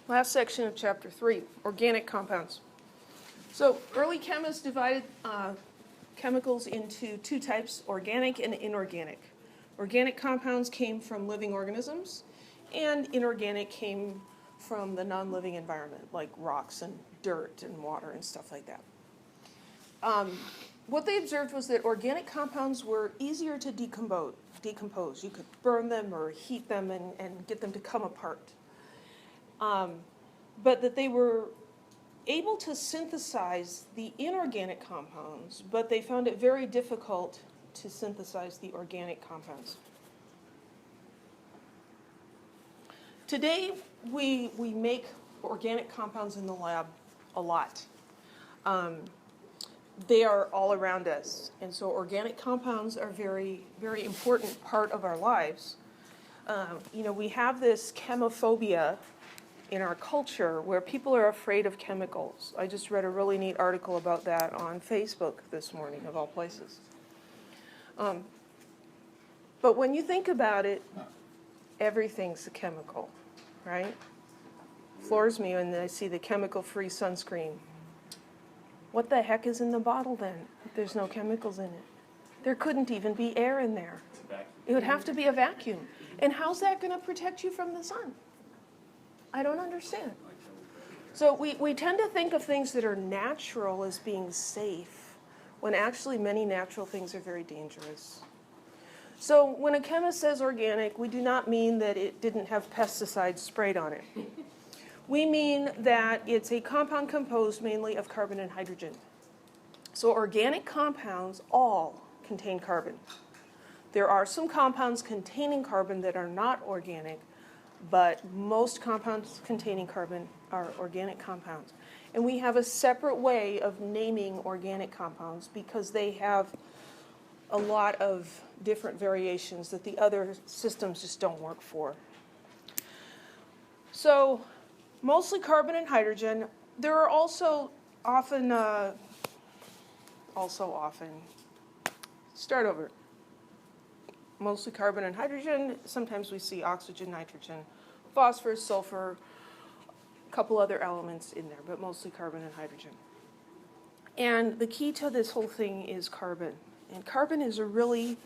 Last section of chapter 3, organic compounds. So early chemists divided chemicals into two types, organic and inorganic. Organic compounds came from living organisms, and inorganic came from the non-living environment, like rocks and dirt and water and stuff like that. What they observed was that organic compounds were easier to decompose. You could burn them or heat them and get them to come apart. But that they were able to synthesize the inorganic compounds, but they found it very difficult to synthesize the organic compounds. Today, we make organic compounds in the lab a lot. They are all around us, and so organic compounds are very, very important part of our lives. We have this chemophobia in our culture where people are afraid of chemicals. I just read a really neat article about that on Facebook this morning, of all places. But when you think about it, everything's a chemical, right? Floors me when I see the chemical-free sunscreen. What the heck is in the bottle then if there's no chemicals in it? There couldn't even be air in there. It would have to be a vacuum. And how's that going to protect you from the sun? I don't understand. So we tend to think of things that are natural as being safe, when actually many natural things are very dangerous. So when a chemist says organic, we do not mean that it didn't have pesticides sprayed on it. We mean that it's a compound composed mainly of carbon and hydrogen. So organic compounds all contain carbon. There are some compounds containing carbon that are not organic, but most compounds containing carbon are organic compounds. And we have a separate way of naming organic compounds because they have a lot of different variations that the other systems just don't work for. So mostly carbon and hydrogen. There are also often, mostly carbon and hydrogen. Sometimes we see oxygen, nitrogen, phosphorus, sulfur, a couple other elements in there, but mostly carbon and hydrogen. And the key to this whole thing is carbon. And carbon is a really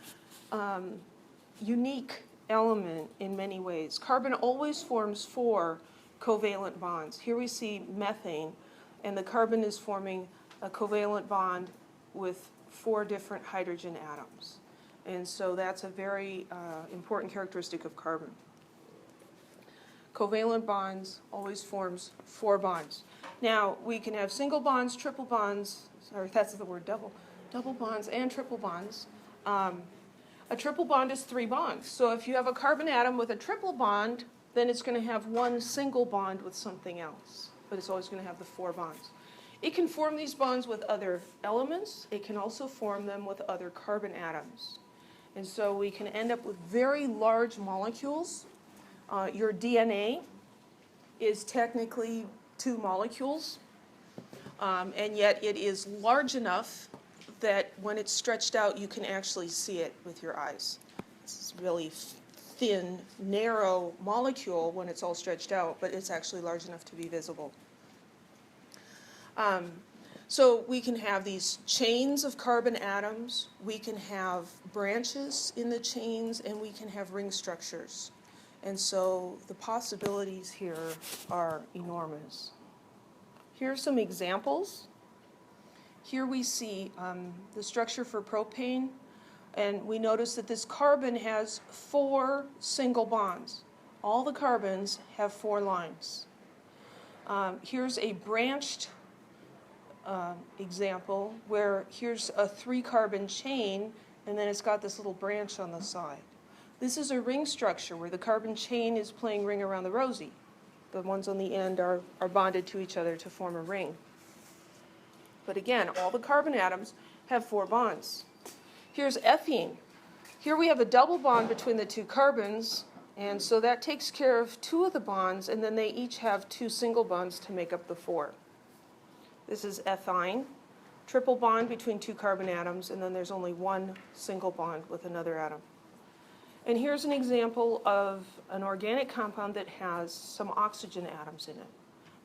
unique element in many ways. Carbon always forms 4 covalent bonds. Here we see methane, and the carbon is forming a covalent bond with 4 different hydrogen atoms. And so that's a very important characteristic of carbon. Covalent bonds always forms 4 bonds. Now, we can have single bonds, triple bonds, sorry, that's the word double bonds and triple bonds. A triple bond is 3 bonds. So if you have a carbon atom with a triple bond, then it's going to have 1 single bond with something else, but it's always going to have the 4 bonds. It can form these bonds with other elements. It can also form them with other carbon atoms. And so we can end up with very large molecules. Your DNA is technically 2 molecules, and yet it is large enough that when it's stretched out, you can actually see it with your eyes. It's really thin, narrow molecule when it's all stretched out, but it's actually large enough to be visible. So we can have these chains of carbon atoms, we can have branches in the chains, and we can have ring structures. And so the possibilities here are enormous. Here are some examples. Here we see the structure for propane, and we notice that this carbon has 4 single bonds. All the carbons have 4 lines. Here's a branched example where here's a 3-carbon chain, and then it's got this little branch on the side. This is a ring structure where the carbon chain is playing ring around the rosy. The ones on the end are bonded to each other to form a ring. But again, all the carbon atoms have 4 bonds. Here's ethene. Here we have a double bond between the 2 carbons, and so that takes care of 2 of the bonds, and then they each have 2 single bonds to make up the 4. This is ethine, triple bond between 2 carbon atoms, and then there's only 1 single bond with another atom. And here's an example of an organic compound that has some oxygen atoms in it.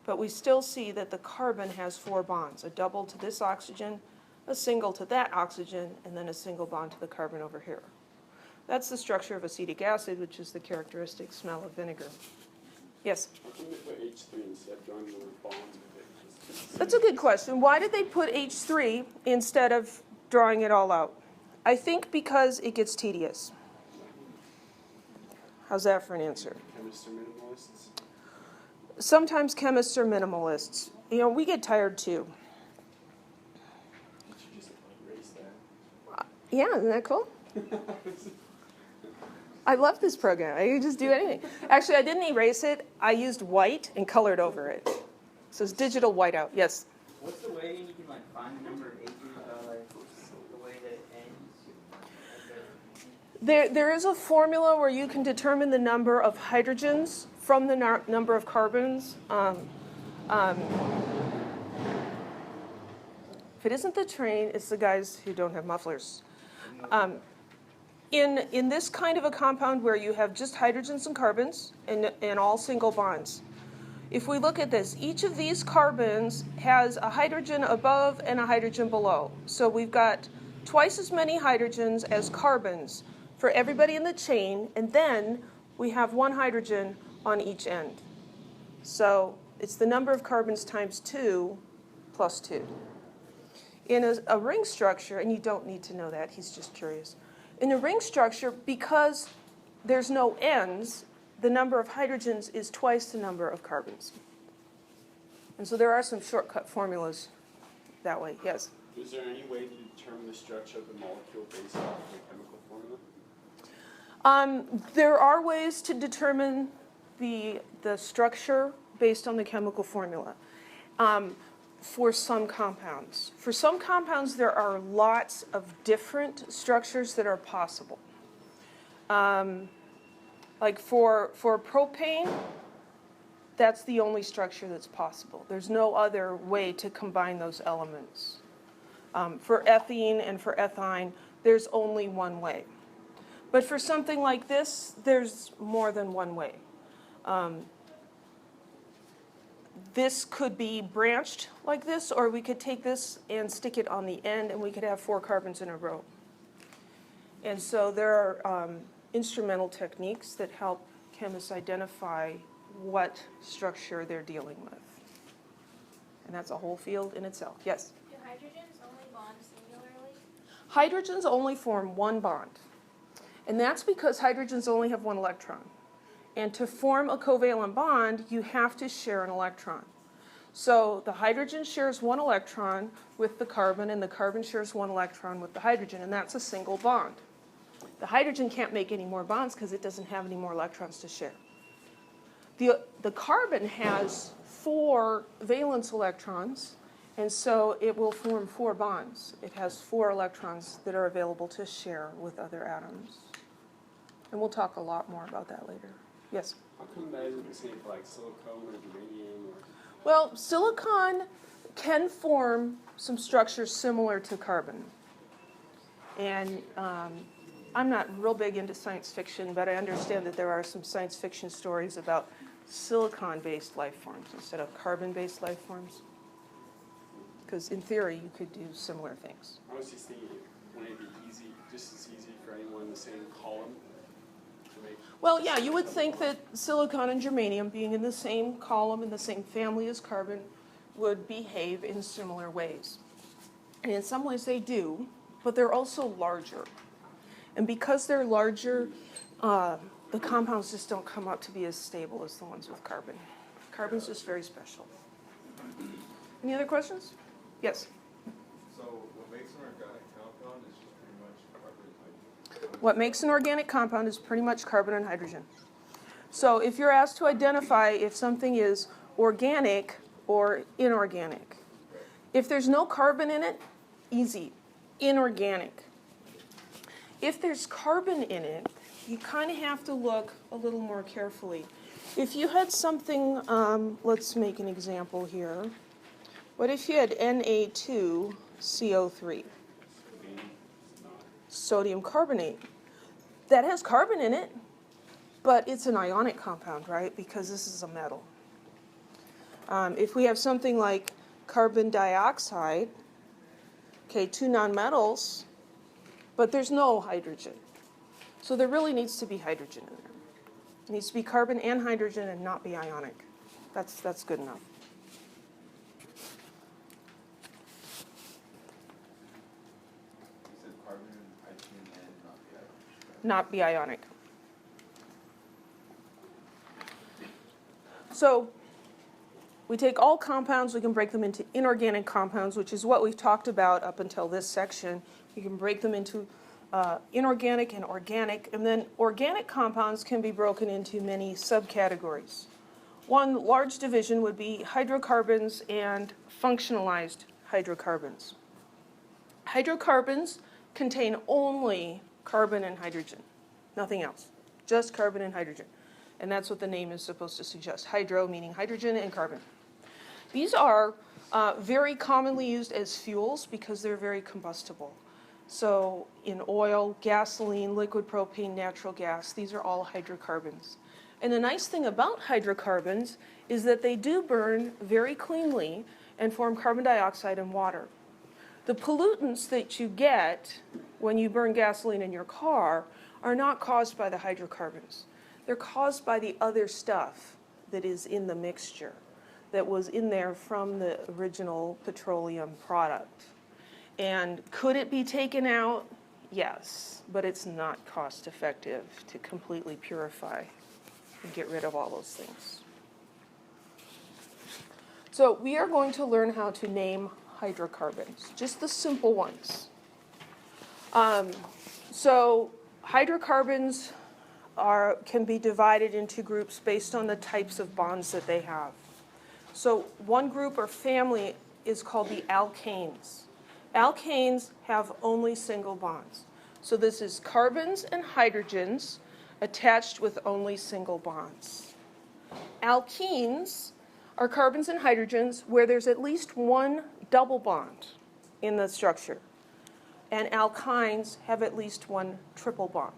But we still see that the carbon has 4 bonds, a double to this oxygen, a single to that oxygen, and then a single bond to the carbon over here. That's the structure of acetic acid, which is the characteristic smell of vinegar. Yes? How come they put H3 instead of drawing the word bonds with it? That's a good question. Why did they put H3 instead of drawing it all out? I think because it gets tedious. How's that for an answer? Chemists are minimalists. Sometimes chemists are minimalists. You know, we get tired too. You should just erase that. Yeah, isn't that cool? I love this program. I can just do anything. Actually, I didn't erase it. I used white and colored over it. So it's digital whiteout. Yes? What's the way you can like find the number of ages, like the way that it ends? There is a formula where you can determine the number of hydrogens from the number of carbons. If it isn't the train, it's the guys who don't have mufflers. In this kind of a compound where you have just hydrogens and carbons and all single bonds, if we look at this, each of these carbons has a hydrogen above and a hydrogen below. So we've got twice as many hydrogens as carbons for everybody in the chain, and then we have 1 hydrogen on each end. So it's the number of carbons times 2 plus 2. In a ring structure, and you don't need to know that, he's just curious. In a ring structure, because there's no ends, the number of hydrogens is twice the number of carbons. And so there are some shortcut formulas that way. Yes? Is there any way to determine the structure of the molecule based off of the chemical formula? There are ways to determine the structure based on the chemical formula for some compounds. For some compounds, there are lots of different structures that are possible. Like for propane, that's the only structure that's possible. There's no other way to combine those elements. For ethene and for ethyne, there's only one way. But for something like this, there's more than one way. This could be branched like this, or we could take this and stick it on the end, and we could have 4 carbons in a row. And so there are instrumental techniques that help chemists identify what structure they're dealing with. And that's a whole field in itself. Yes? Do hydrogens only bond singularly? Hydrogens only form 1 bond. And that's because hydrogens only have 1 electron. And to form a covalent bond, you have to share an electron. So the hydrogen shares 1 electron with the carbon, and the carbon shares 1 electron with the hydrogen, and that's a single bond. The hydrogen can't make any more bonds because it doesn't have any more electrons to share. The carbon has 4 valence electrons, and so it will form 4 bonds. It has 4 electrons that are available to share with other atoms. And we'll talk a lot more about that later. Yes? How come that isn't the same for like silicone or germanium? Or... Well, silicon can form some structures similar to carbon. And I'm not real big into science fiction, but I understand that there are some science fiction stories about silicon-based life forms instead of carbon-based life forms. Because in theory, you could do similar things. I was just thinking, wouldn't it be easy, just as easy for anyone in the same column to make... Well, yeah, you would think that silicon and germanium, being in the same column, in the same family as carbon, would behave in similar ways. And in some ways they do, but they're also larger. And because they're larger, the compounds just don't come up to be as stable as the ones with carbon. Carbon's just very special. Any other questions? Yes? So what makes an organic compound is just pretty much carbon and hydrogen? What makes an organic compound is pretty much carbon and hydrogen. So if you're asked to identify if something is organic or inorganic, if there's no carbon in it, easy, inorganic. If there's carbon in it, you kind of have to look a little more carefully. If you had something, let's make an example here. What if you had Na2CO3? Sodium carbonate. that has carbon in it, but it's an ionic compound, right? Because this is a metal. If we have something like carbon dioxide, okay, two nonmetals, but there's no hydrogen. So there really needs to be hydrogen in there. It needs to be carbon and hydrogen and not be ionic. That's good enough. You said carbon and hydrogen and not the ionic. Not be ionic. So we take all compounds, we can break them into inorganic compounds, which is what we've talked about up until this section. We can break them into inorganic and organic, and then organic compounds can be broken into many subcategories. One large division would be hydrocarbons and functionalized hydrocarbons. Hydrocarbons contain only carbon and hydrogen, nothing else, just carbon and hydrogen. And that's what the name is supposed to suggest. Hydro meaning hydrogen and carbon. These are very commonly used as fuels because they're very combustible. So in oil, gasoline, liquid propane, natural gas, these are all hydrocarbons. And the nice thing about hydrocarbons is that they do burn very cleanly and form carbon dioxide and water. The pollutants that you get when you burn gasoline in your car are not caused by the hydrocarbons. They're caused by the other stuff that is in the mixture, that was in there from the original petroleum product. And could it be taken out? Yes, but it's not cost effective to completely purify and get rid of all those things. So we are going to learn how to name hydrocarbons, just the simple ones. So hydrocarbons can be divided into groups based on the types of bonds that they have. So one group or family is called the alkanes. Alkanes have only single bonds. So this is carbons and hydrogens attached with only single bonds. Alkenes are carbons and hydrogens where there's at least one double bond in the structure. And alkynes have at least one triple bond.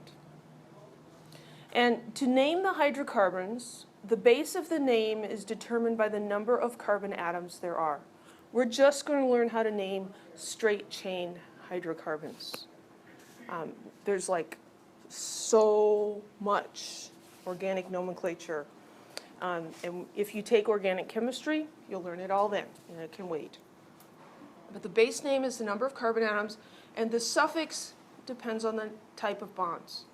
And to name the hydrocarbons, the base of the name is determined by the number of carbon atoms there are. We're just going to learn how to name straight chain hydrocarbons. There's like so much organic nomenclature. And if you take organic chemistry, you'll learn it all then, and it can wait. But the base name is the number of carbon atoms, and the suffix depends on the type of bonds.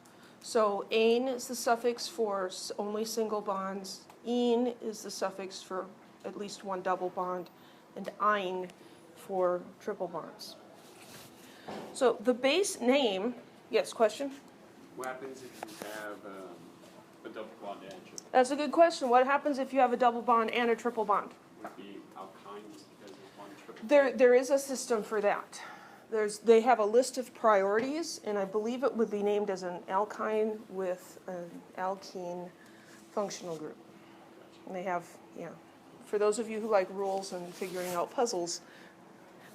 So ane is the suffix for only single bonds, ene is the suffix for at least one double bond, and ein for triple bonds. So the base name, yes, question? What happens if you have a double bond and triple? That's a good question. What happens if you have a double bond and a triple bond? Would be alkynes because there's one triple. There is a system for that. They have a list of priorities, and I believe it would be named as an alkyne with an alkene functional group. And they have, for those of you who like rules and figuring out puzzles,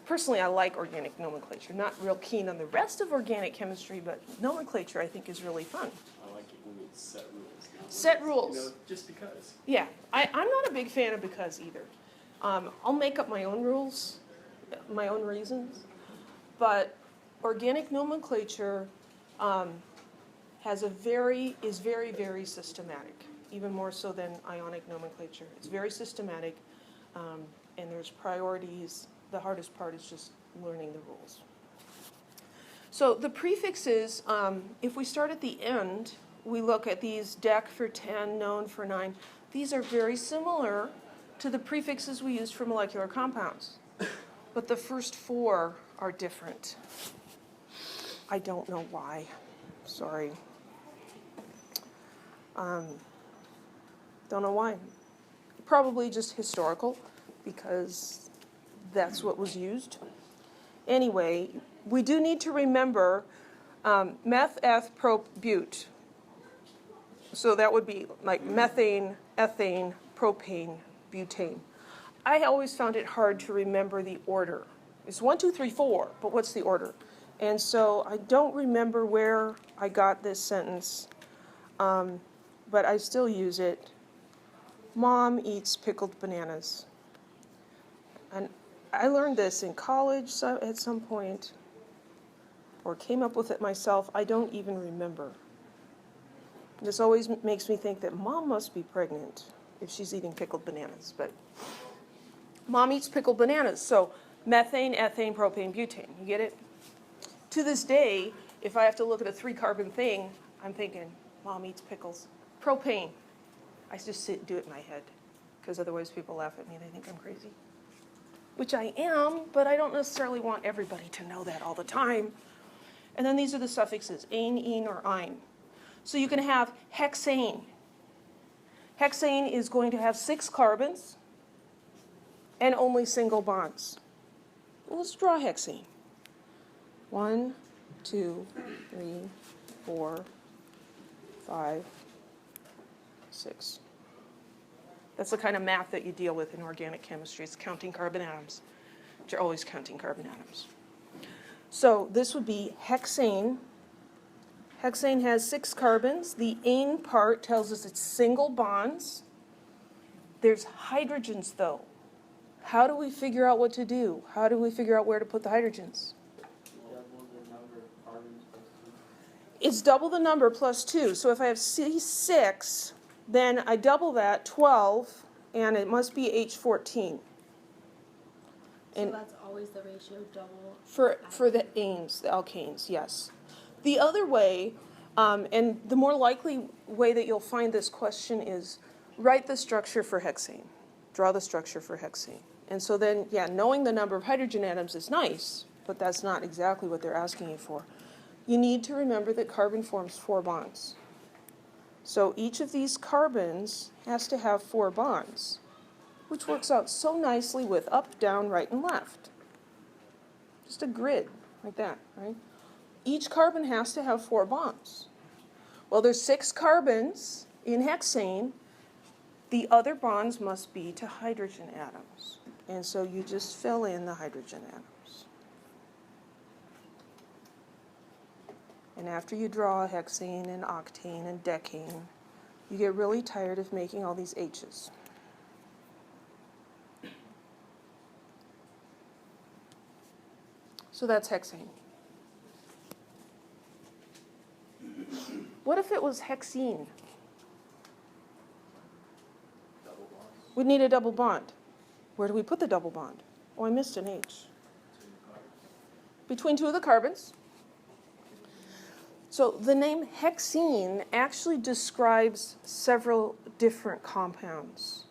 personally I like organic nomenclature. Not real keen on the rest of organic chemistry, but nomenclature I think is really fun. I like it when it's set rules. Set rules. You know, just because. Yeah, I'm not a big fan of because either. I'll make up my own rules, my own reasons. But organic nomenclature is very, very systematic, even more so than ionic nomenclature. It's very systematic, and there's priorities. The hardest part is just learning the rules. So the prefixes, if we start at the end, we look at these dec for 10, known for 9. These are very similar to the prefixes we use for molecular compounds. But the first 4 are different. I don't know why. Sorry. Don't know why. Probably just historical, because that's what was used. Anyway, we do need to remember meth, eth, prop, bute. So that would be like methane, ethane, propane, butane. I always found it hard to remember the order. It's 1, 2, 3, 4, but what's the order? And so I don't remember where I got this sentence, but I still use it. Mom eats pickled bananas. And I learned this in college at some point, or came up with it myself. I don't even remember. This always makes me think that Mom must be pregnant if she's eating pickled bananas. But Mom eats pickled bananas. So methane, ethane, propane, butane. You get it? To this day, if I have to look at a 3-carbon thing, I'm thinking, Mom eats pickles. Propane. I just do it in my head, because otherwise people laugh at me. They think I'm crazy. Which I am, but I don't necessarily want everybody to know that all the time. And then these are the suffixes, ane, ene, or ein. So you can have hexane. Hexane is going to have 6 carbons and only single bonds. Well, let's draw hexane. 1, 2, 3, 4, 5, 6. That's the kind of math that you deal with in organic chemistry. It's counting carbon atoms. But you're always counting carbon atoms. So this would be hexane. Hexane has 6 carbons. The ane part tells us it's single bonds. There's hydrogens, though. How do we figure out what to do? How do we figure out where to put the hydrogens? Double the number of carbons plus 2. It's double the number plus 2. So if I have C6, then I double that, 12, and it must be H14. So that's always the ratio, double. For the anes, the alkanes, yes. The other way, and the more likely way that you'll find this question is write the structure for hexane. Draw the structure for hexane. And so then, yeah, knowing the number of hydrogen atoms is nice, but that's not exactly what they're asking you for. You need to remember that carbon forms 4 bonds. So each of these carbons has to have 4 bonds, which works out so nicely with up, down, right, and left. Just a grid like that, right? Each carbon has to have 4 bonds. Well, there's 6 carbons in hexane. The other bonds must be to hydrogen atoms. And so you just fill in the hydrogen atoms. And after you draw hexane and octane and decane, you get really tired of making all these H's. So that's hexane. What if it was hexene? Double bonds. We'd need a double bond. Where do we put the double bond? Oh, I missed an H. 2 carbons. Between 2 of the carbons. So the name hexene actually describes several different compounds.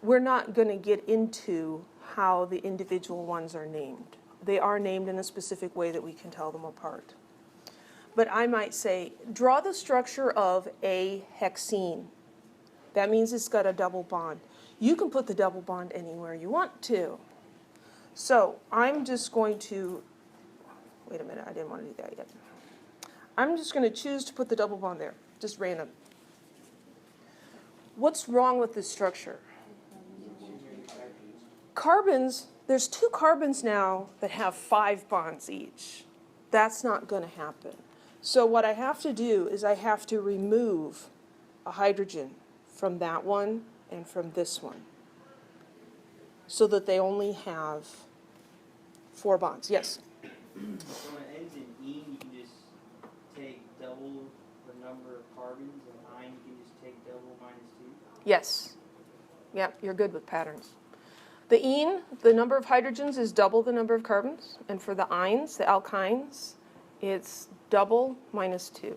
We're not going to get into how the individual ones are named. They are named in a specific way that we can tell them apart. But I might say, draw the structure of a hexene. That means it's got a double bond. You can put the double bond anywhere you want to. So I'm just going to, wait a minute, I didn't want to do that yet. I'm just going to choose to put the double bond there, just random. What's wrong with this structure? Carbons, there's 2 carbons now that have 5 bonds each. That's not going to happen. So what I have to do is I have to remove a hydrogen from that one and from this one so that they only have 4 bonds. Yes? So when it ends in ene, you can just take double the number of carbons, and ein, you can just take double minus 2. Yes. Yep, you're good with patterns. The ene, the number of hydrogens is double the number of carbons. And for the eins, the alkynes, it's double minus 2.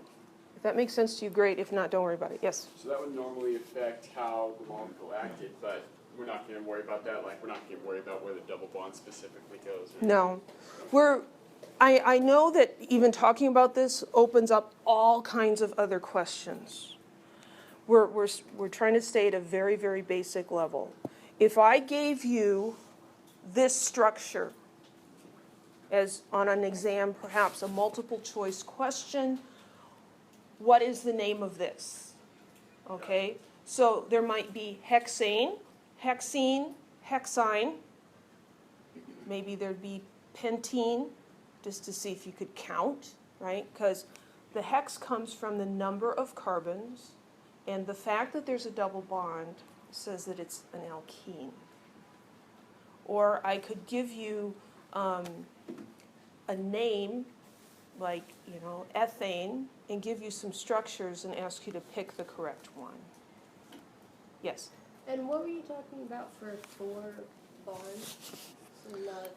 If that makes sense to you, great. If not, don't worry about it. Yes? So that would normally affect how the molecule acted, but we're not going to worry about that. Like, we're not going to worry about where the double bond specifically goes. Right? No. I know that even talking about this opens up all kinds of other questions. We're trying to stay at a very, very basic level. If I gave you this structure as on an exam, perhaps a multiple choice question, what is the name of this? Okay, so there might be hexane, hexene, hexine. Maybe there'd be pentene, just to see if you could count, right? Because the hex comes from the number of carbons, and the fact that there's a double bond says that it's an alkene. Or I could give you a name, like, you know, ethane, and give you some structures and ask you to pick the correct one. Yes? And what were you talking about for 4 bonds?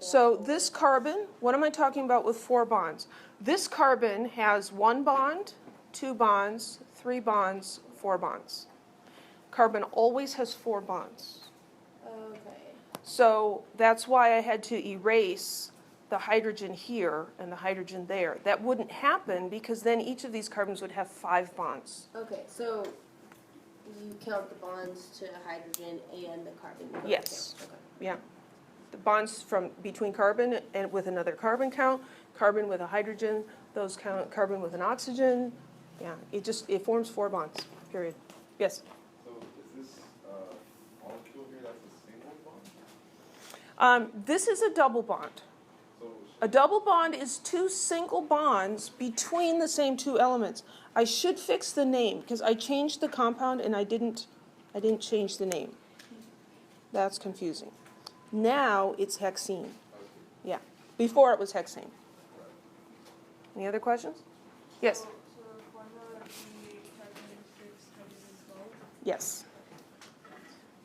So this carbon, what am I talking about with 4 bonds? This carbon has 1 bond, 2 bonds, 3 bonds, 4 bonds. Carbon always has 4 bonds. Okay. So that's why I had to erase the hydrogen here and the hydrogen there. That wouldn't happen because then each of these carbons would have 5 bonds. Okay, so you count the bonds to hydrogen and the carbon. You don't Yes. count. Okay. Yeah. The bonds from between carbon and with another carbon count, carbon with a hydrogen, those count carbon with an oxygen. Yeah, it forms 4 bonds, period. Yes? So is this molecule here, that's a single bond? This is a double bond. So A double bond is 2 single bonds between the same 2 elements. I should fix the name because I changed the compound and I didn't change the name. That's confusing. Now it's hexene. Yeah. Before it was hexane. Any other questions? Yes. So the formula would be carbon 6, hydrogen 12? Yes.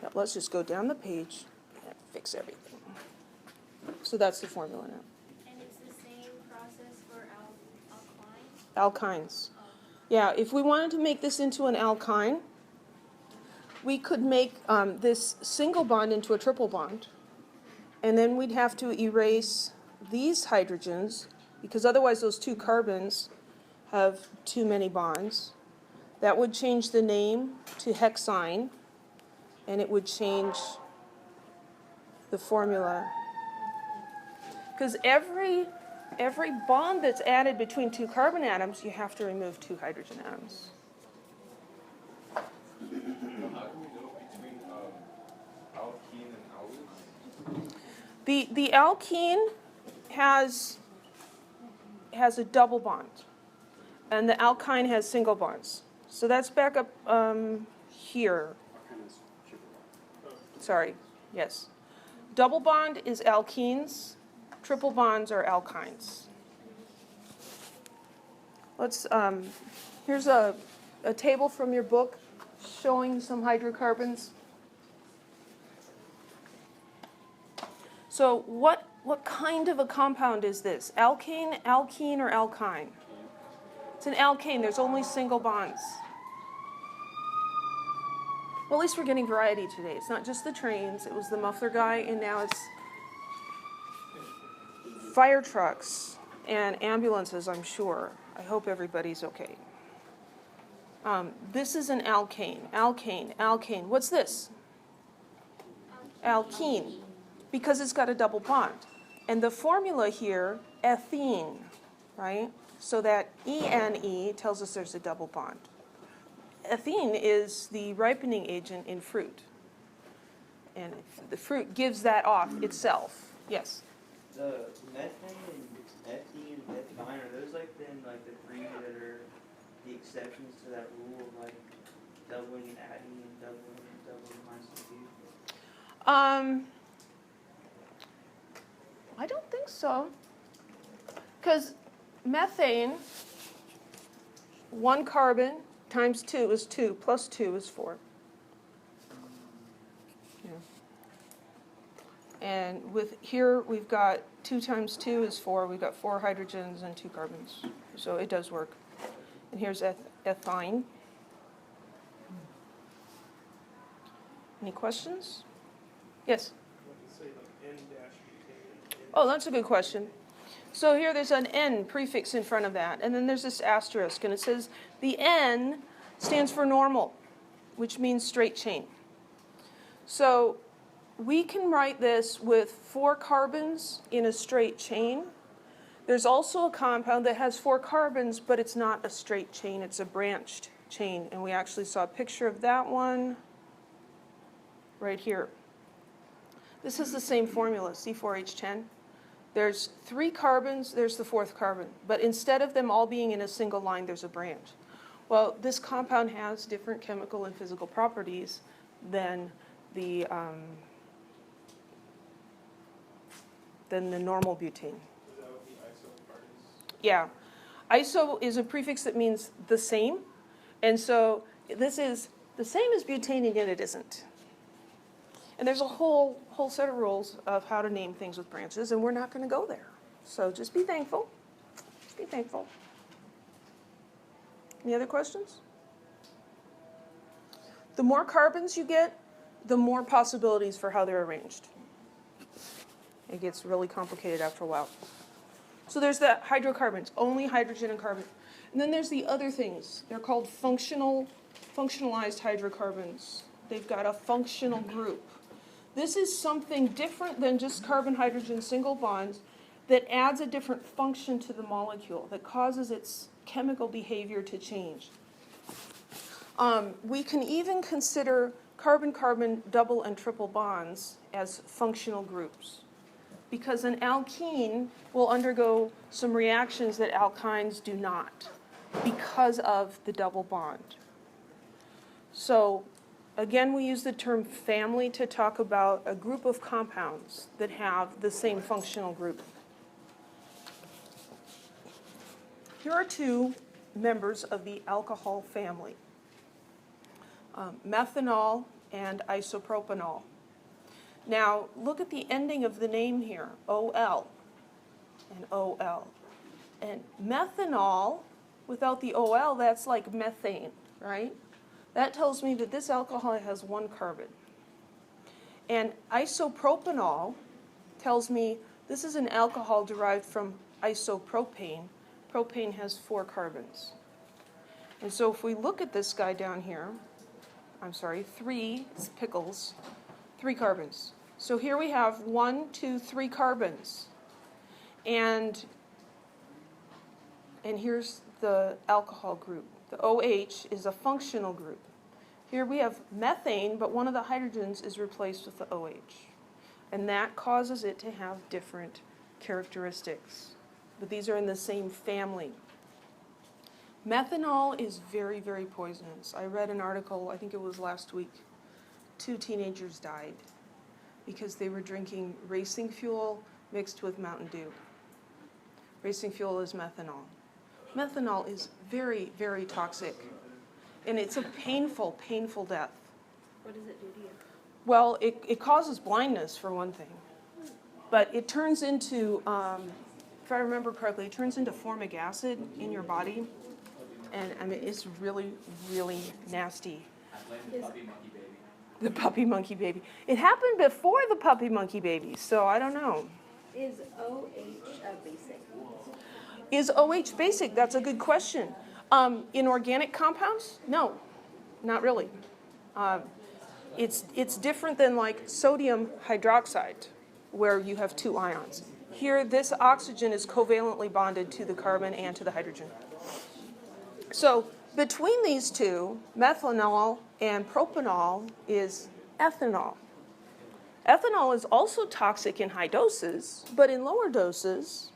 Now let's just go down the page and fix everything. So that's the formula now. And it's the same process for alkaline? Alkynes. Yeah, if we wanted to make this into an alkyne, we could make this single bond into a triple bond. And then we'd have to erase these hydrogens, because otherwise those 2 carbons have too many bonds. That would change the name to hexane, and it would change the formula. Because every bond that's added between 2 carbon atoms, you have to remove 2 hydrogen atoms. how can we know between alkene and aldose? The alkene has a double bond, and the alkyne has single bonds. So that's back up here. Alkanes, triple. Sorry, yes. Double bond is alkenes, triple bonds are alkynes. Let's, here's a table from your book showing some hydrocarbons. So what kind of a compound is this? Alkane, alkene, or alkyne? It's an alkane. There's only single bonds. Well, at least we're getting variety today. It's not just the trains. It was the muffler guy, and now it's fire trucks and ambulances, I'm sure. I hope everybody's okay. This is an alkane. Alkane, alkane. What's this? Alkene. Because it's got a double bond. And the formula here, ethene, right? So that ENE tells us there's a double bond. Ethene is the ripening agent in fruit. And the fruit gives that off itself. Yes? The methane and ethene and ethine, are those like then like the 3 that are the exceptions to that rule of like doubling and adding and doubling minus the 2? I don't think so. Because methane, 1 carbon times 2 is 2, plus 2 is 4. Yeah. And with here we've got 2 times 2 is 4. We've got 4 hydrogens and 2 carbons. So it does work. And here's ethine. Any questions? Yes? Oh, that's a good question. So here there's an N prefix in front of that, and then there's this asterisk, and it says the N stands for normal, which means straight chain. So we can write this with 4 carbons in a straight chain. There's also a compound that has 4 carbons, but it's not a straight chain, it's a branched chain, and we actually saw a picture of that one right here. This is the same formula, C4H10. There's 3 carbons, there's the 4th carbon. But instead of them all being in a single line, there's a branch. Well, this compound has different chemical and physical properties than the normal butane. Is that what the iso part is? Yeah. Iso is a prefix that means the same. And so this is the same as butane, and yet it isn't. And there's a whole set of rules of how to name things with branches, and we're not going to go there. So just be thankful. Just be thankful. Any other questions? The more carbons you get, the more possibilities for how they're arranged. It gets really complicated after a while. So there's the hydrocarbons, only hydrogen and carbon. And then there's the other things. They're called functionalized hydrocarbons. They've got a functional group. This is something different than just carbon-hydrogen single bonds that adds a different function to the molecule that causes its chemical behavior to change. We can even consider carbon-carbon double and triple bonds as functional groups, because an alkene will undergo some reactions that alkynes do not because of the double bond. So again, we use the term family to talk about a group of compounds that have the same functional group. Here are 2 members of the alcohol family, methanol and isopropanol. Now, look at the ending of the name here, OL and OL. And methanol, without the OL, that's like methane, right? That tells me that this alcohol has 1 carbon. And isopropanol tells me this is an alcohol derived from isopropane. Propane has 4 carbons. And so if we look at this guy down here, 3 pickles, 3 carbons. So here we have 1, 2, 3 carbons. And here's the alcohol group. The OH is a functional group. Here we have methane, but one of the hydrogens is replaced with the OH. And that causes it to have different characteristics. But these are in the same family. Methanol is very, very poisonous. I read an article, I think it was last week. 2 teenagers died because they were drinking racing fuel mixed with Mountain Dew. Racing fuel is methanol. Methanol is very, very toxic. And it's a painful, painful death. What does it do to you? Well, it causes blindness, for one thing. But it turns into, if I remember correctly, it turns into formic acid in your body. And I mean, it's really, really nasty. The puppy monkey baby. It happened before the puppy monkey baby, so I don't know. Is OH a basic? Is OH basic? That's a good question. In organic compounds? No, not really. It's different than like sodium hydroxide, where you have 2 ions. Here, this oxygen is covalently bonded to the carbon and to the hydrogen. So between these 2, methanol and propanol is ethanol. Ethanol is also toxic in high doses, but in lower doses,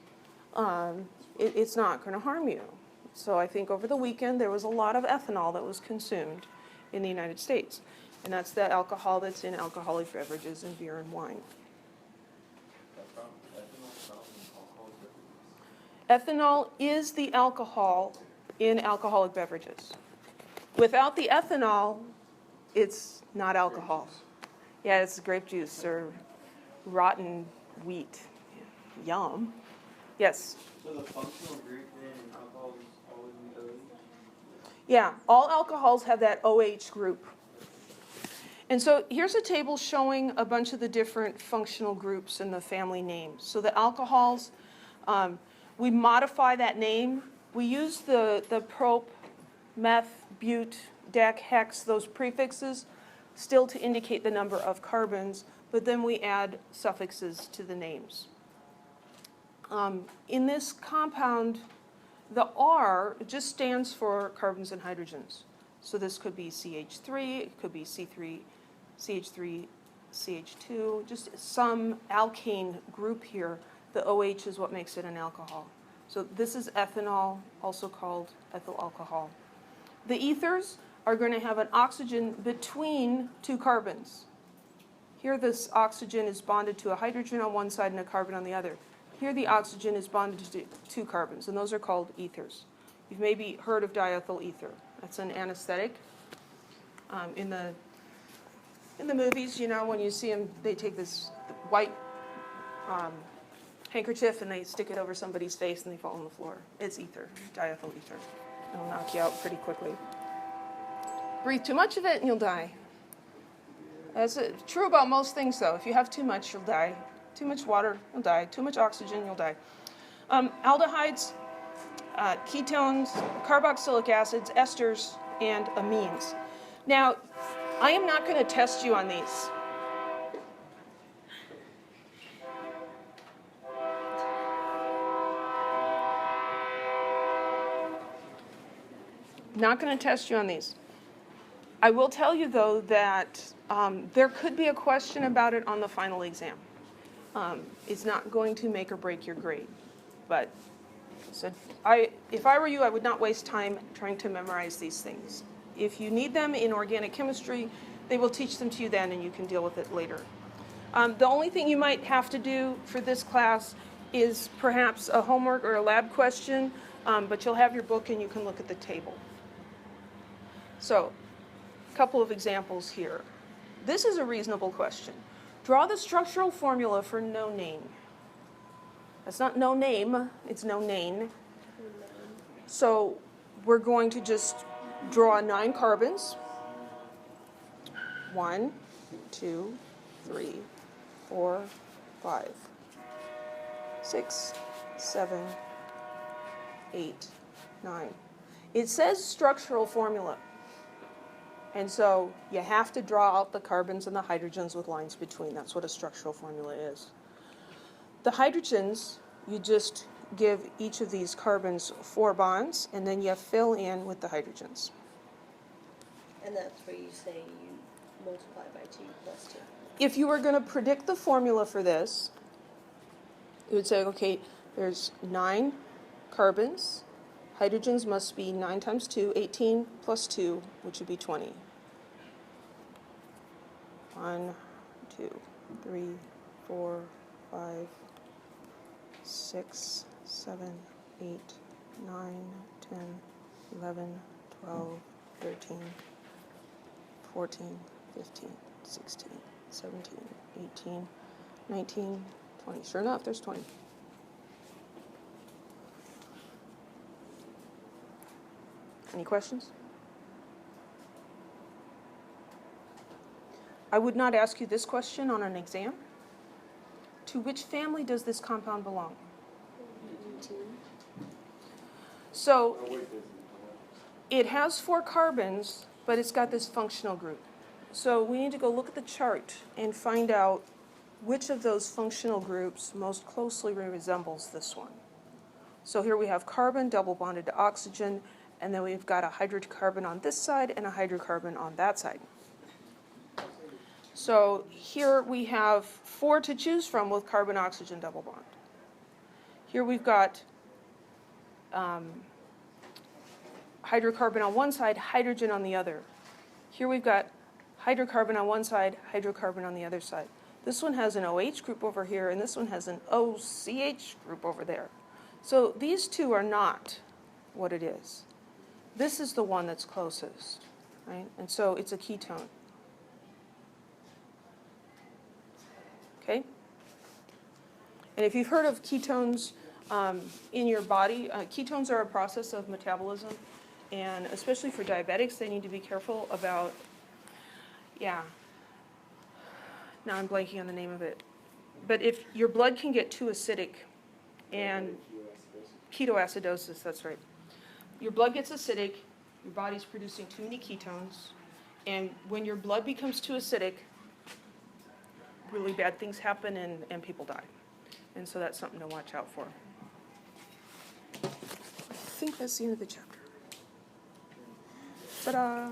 it's not going to harm you. So I think over the weekend there was a lot of ethanol that was consumed in the United States. And that's the alcohol that's in alcoholic beverages and beer and wine. Ethanol is the alcohol in alcoholic beverages. Without the ethanol, it's not alcohol. Yeah, it's grape juice or rotten wheat. Yum. Yes? So the functional group then in alcohol is always in OH? Yeah, all alcohols have that OH group. And so here's a table showing a bunch of the different functional groups in the family names. So the alcohols, we modify that name. We use the prop, meth, bute, dec, hex, those prefixes, still to indicate the number of carbons, but then we add suffixes to the names. In this compound, the R just stands for carbons and hydrogens. So this could be CH3, it could be C3, CH3, CH2, just some alkane group here The OH is what makes it an alcohol. So this is ethanol, also called ethyl alcohol. The ethers are going to have an oxygen between two carbons. Here this oxygen is bonded to a hydrogen on one side and a carbon on the other. Here the oxygen is bonded to two carbons, and those are called ethers. You've maybe heard of diethyl ether. That's an anesthetic. In the movies, you know, when you see them, they take this white handkerchief and they stick it over somebody's face and they fall on the floor. It's ether, diethyl ether. It'll knock you out pretty quickly. Breathe too much of it and you'll die. That's true about most things, though. If you have too much, you'll die. Too much water, you'll die. Too much oxygen, you'll die. Aldehydes, ketones, carboxylic acids, esters, and amines. Now, I am not going to test you on these. Not going to test you on these. I will tell you, though, that there could be a question about it on the final exam. It's not going to make or break your grade. But so if I were you, I would not waste time trying to memorize these things. If you need them in organic chemistry, they will teach them to you then, and you can deal with it later. The only thing you might have to do for this class is perhaps a homework or a lab question, but you'll have your book and you can look at the table. So, a couple of examples here. This is a reasonable question. Draw the structural formula for nonane. That's not no name, it's nonane. So, we're going to just draw 9 carbons. 1, 2, 3, 4, 5, 6, 7, 8, 9. It says structural formula. And so you have to draw out the carbons and the hydrogens with lines between. That's what a structural formula is. The hydrogens, you just give each of these carbons 4 bonds, and then you fill in with the hydrogens. And that's where you say you multiply by 2 plus 2. If you were going to predict the formula for this, you would say, okay, there's 9 carbons. Hydrogens must be 9 times 2, 18 plus 2, which would be 20. 1, 2, 3, 4, 5, 6, 7, 8, 9, 10, 11, 12, 13, 14, 15, 16, 17, 18, 19, 20. Sure enough, there's 20. Any questions? I would not ask you this question on an exam. To which family does this compound belong? So it has 4 carbons, but it's got this functional group. So we need to go look at the chart and find out which of those functional groups most closely resembles this one. So here we have carbon double bonded to oxygen, and then we've got a hydrocarbon on this side and a hydrocarbon on that side. So here we have 4 to choose from with carbon-oxygen double bond. Here we've got hydrocarbon on one side, hydrogen on the other. Here we've got hydrocarbon on one side, hydrocarbon on the other side. This one has an OH group over here, and this one has an OCH group over there. So these two are not what it is. This is the one that's closest, right? And so it's a ketone. Okay? And if you've heard of ketones in your body, ketones are a process of metabolism, and especially for diabetics, they need to be careful about, now I'm blanking on the name of it. But if your blood can get too acidic, and ketoacidosis, that's right. Your blood gets acidic, your body's producing too many ketones, and when your blood becomes too acidic, really bad things happen and people die. And so that's something to watch out for. I think that's the end of the chapter. Ta-da!